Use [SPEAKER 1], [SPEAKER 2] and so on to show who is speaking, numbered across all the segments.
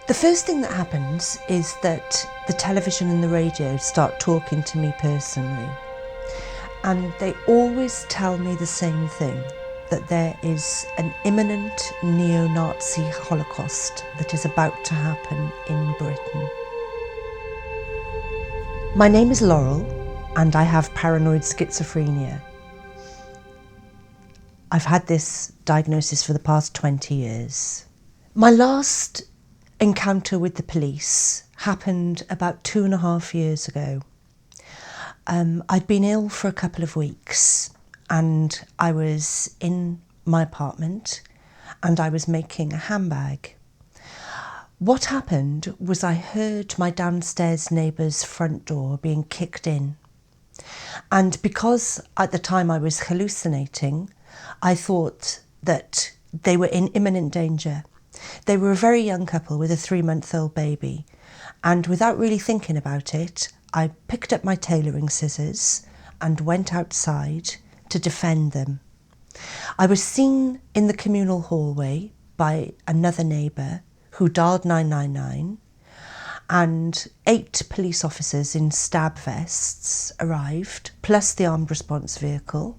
[SPEAKER 1] The first thing that happens is that the television and the radio start talking to me personally, and they always tell me the same thing, that there is an imminent neo-Nazi Holocaust that is about to happen in Britain. My name is Laurel and I have paranoid schizophrenia. I've had this diagnosis for the past 20 years. My last encounter with the police happened about 2.5 years ago. I'd been ill for a couple of weeks and I was in my apartment and I was making a handbag. What happened was I heard my downstairs neighbour's front door being kicked in. And because at the time I was hallucinating, I thought that they were in imminent danger. They were a very young couple with a 3-month-old baby. And without really thinking about it, I picked up my tailoring scissors and went outside to defend them. I was seen in the communal hallway by another neighbour who dialed 999, and 8 police officers in stab vests arrived, plus the armed response vehicle.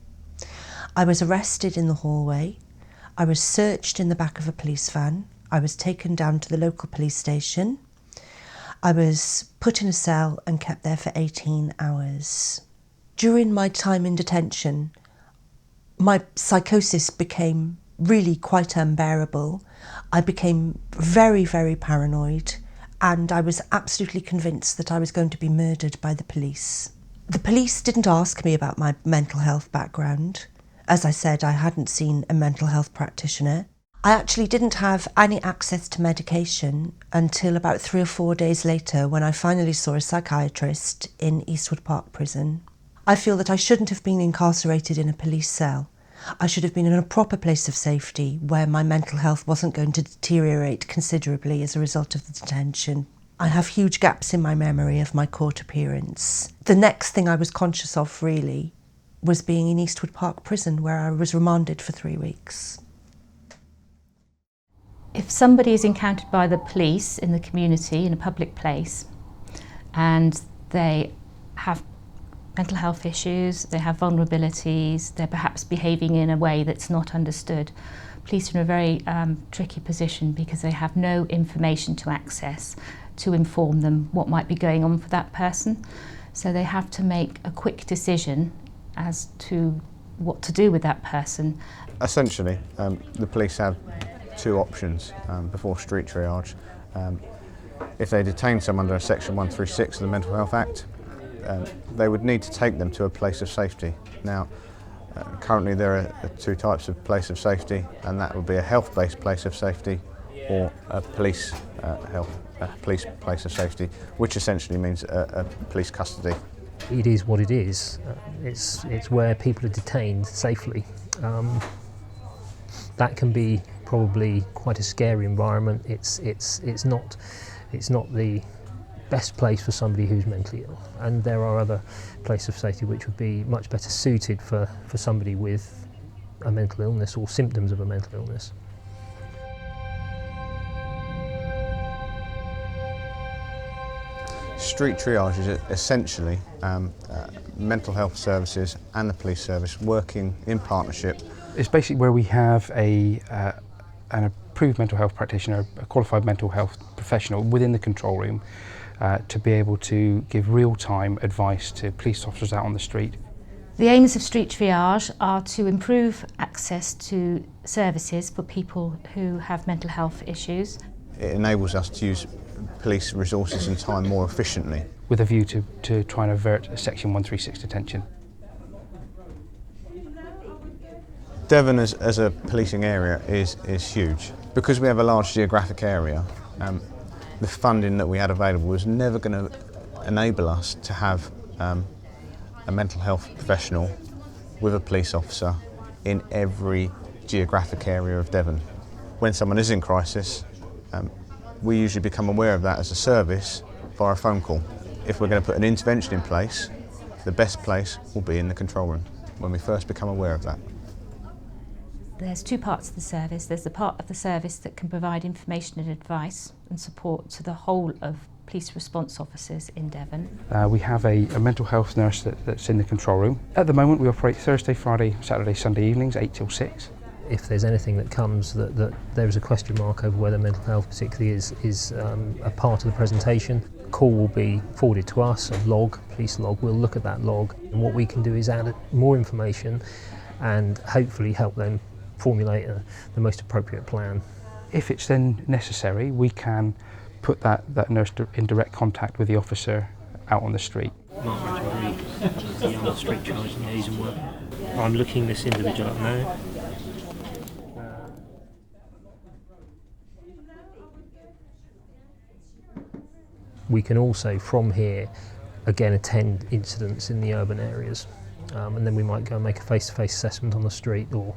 [SPEAKER 1] I was arrested in the hallway. I was searched in the back of a police van. I was taken down to the local police station. I was put in a cell and kept there for 18 hours. During my time in detention, my psychosis became really quite unbearable. I became very, very paranoid, and I was absolutely convinced that I was going to be murdered by the police. The police didn't ask me about my mental health background. As I said, I hadn't seen a mental health practitioner. I actually didn't have any access to medication until about 3 or 4 days later, when I finally saw a psychiatrist in Eastwood Park Prison. I feel that I shouldn't have been incarcerated in a police cell. I should have been in a proper place of safety where my mental health wasn't going to deteriorate considerably as a result of the detention. I have huge gaps in my memory of my court appearance. The next thing I was conscious of, really, was being in Eastwood Park Prison, where I was remanded for 3 weeks.
[SPEAKER 2] If somebody is encountered by the police in the community, in a public place, and they have mental health issues, they have vulnerabilities, they're perhaps behaving in a way that's not understood, police are in a very tricky position because they have no information to access to inform them what might be going on for that person. So they have to make a quick decision as to what to do with that person.
[SPEAKER 3] Essentially, the police have 2 options before street triage. If they detain someone under Section 136 of the Mental Health Act, they would need to take them to a place of safety. Now, currently there are 2 types of place of safety, and that would be a health-based place of safety or a police police place of safety, which essentially means a police custody.
[SPEAKER 4] It is what it is. It's where people are detained safely. That can be probably quite a scary environment. It's not the best place for somebody who's mentally ill, and there are other places of safety which would be much better suited for somebody with a mental illness or symptoms of a mental illness.
[SPEAKER 3] Street triage is essentially mental health services and the police service working in partnership.
[SPEAKER 5] It's basically where we have an approved mental health practitioner, a qualified mental health professional within the control room to be able to give real-time advice to police officers out on the street.
[SPEAKER 2] The aims of street triage are to improve access to services for people who have mental health issues.
[SPEAKER 3] It enables us to use police resources and time more efficiently.
[SPEAKER 5] With a view to try and avert a Section 136 detention.
[SPEAKER 3] Devon as a policing area is huge. Because we have a large geographic area, the funding that we had available was never going to enable us to have a mental health professional with a police officer in every geographic area of Devon. When someone is in crisis, we usually become aware of that as a service via a phone call. If we're going to put an intervention in place, the best place will be in the control room when we first become aware of that.
[SPEAKER 2] There's two parts of the service. There's the part of the service that can provide information and advice and support to the whole of police response officers in Devon.
[SPEAKER 5] We have a mental health nurse that's in the control room. At the moment we operate Thursday, Friday, Saturday, Sunday evenings, 8 till 6.
[SPEAKER 4] If there's anything that comes that there is a question mark over whether mental health particularly is a part of the presentation, a call will be forwarded to us, a log, police log. We'll look at that log, and what we can do is add more information and hopefully help them formulate the most appropriate plan.
[SPEAKER 5] If it's then necessary, we can put that nurse in direct contact with the officer out on the street.
[SPEAKER 6] Mark I'm the Street Triage and Liaison worker. I'm looking this individual up now.
[SPEAKER 4] We can also, from here, again attend incidents in the urban areas. And then we might go and make a face-to-face assessment on the street or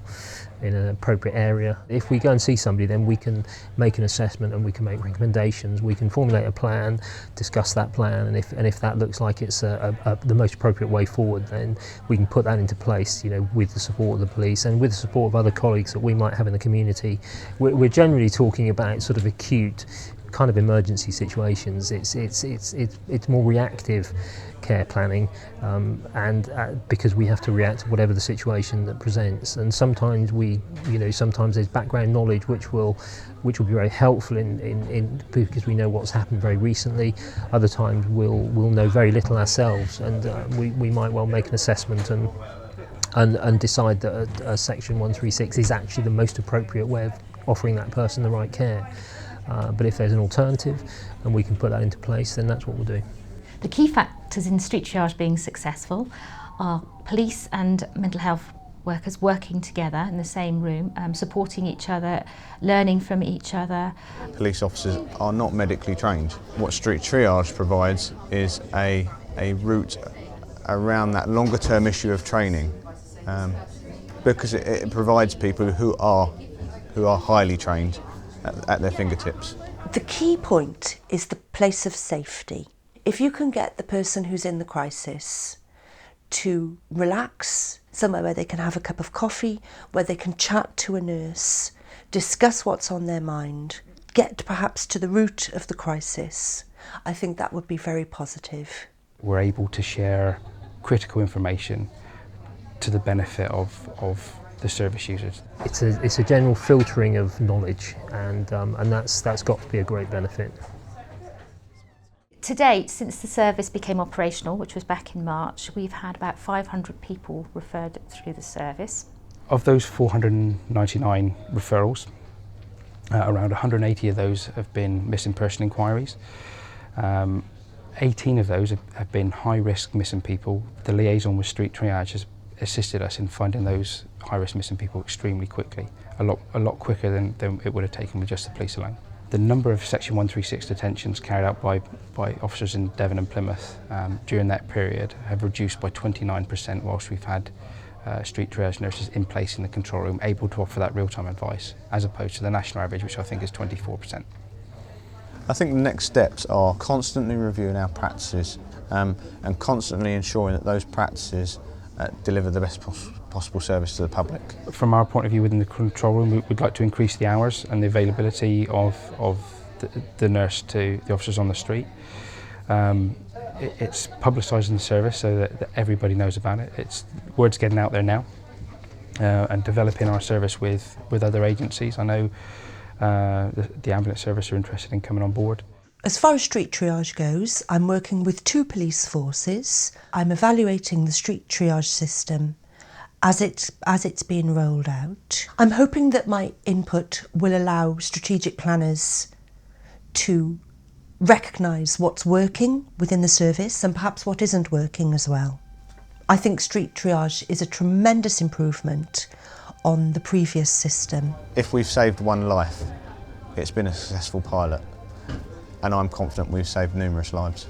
[SPEAKER 4] in an appropriate area. If we go and see somebody, then we can make an assessment and we can make recommendations. We can formulate a plan, discuss that plan, and if that looks like it's the most appropriate way forward, then we can put that into place, with the support of the police and with the support of other colleagues that we might have in the community. We're generally talking about sort of acute kind of emergency situations. It's more reactive care planning, and because we have to react to whatever the situation that presents. And sometimes sometimes there's background knowledge which will be very helpful in because we know what's happened very recently. Other times we'll know very little ourselves, and we might well make an assessment and decide that a Section 136 is actually the most appropriate way of offering that person the right care. But if there's an alternative and we can put that into place, then that's what we'll do.
[SPEAKER 2] The key factors in Street Triage being successful are police and mental health workers working together in the same room, supporting each other, learning from each other.
[SPEAKER 3] Police officers are not medically trained. What Street Triage provides is a route around that longer term issue of training, because it provides people who are highly trained at their fingertips.
[SPEAKER 1] The key point is the place of safety. If you can get the person who's in the crisis to relax, somewhere where they can have a cup of coffee, where they can chat to a nurse, discuss what's on their mind, get perhaps to the root of the crisis, I think that would be very positive.
[SPEAKER 5] We're able to share critical information to the benefit of the service users.
[SPEAKER 4] It's a general filtering of knowledge, and that's got to be a great benefit.
[SPEAKER 2] To date, since the service became operational, which was back in March, we've had about 500 people referred through the service.
[SPEAKER 5] Of those 499 referrals, around 180 of those have been missing person inquiries. 18 of those have been high-risk missing people. The liaison with Street Triage has assisted us in finding those high-risk missing people extremely quickly, a lot quicker than it would have taken with just the police alone. The number of Section 136 detentions carried out by officers in Devon and Plymouth during that period have reduced by 29%, whilst we've had Street Triage nurses in place in the control room able to offer that real-time advice, as opposed to the national average, which I think is 24%.
[SPEAKER 3] I think the next steps are constantly reviewing our practices and constantly ensuring that those practices deliver the best possible service to the public.
[SPEAKER 5] From our point of view within the control room, we'd like to increase the hours and the availability of the nurse to the officers on the street. It's publicising the service so that everybody knows about it. Word's getting out there now, and developing our service with other agencies. I know the ambulance service are interested in coming on board.
[SPEAKER 1] As far as Street Triage goes, I'm working with 2 police forces. I'm evaluating the Street Triage system as it's being rolled out. I'm hoping that my input will allow strategic planners to recognise what's working within the service and perhaps what isn't working as well. I think Street Triage is a tremendous improvement on the previous system.
[SPEAKER 3] If we've saved one life, it's been a successful pilot, and I'm confident we've saved numerous lives.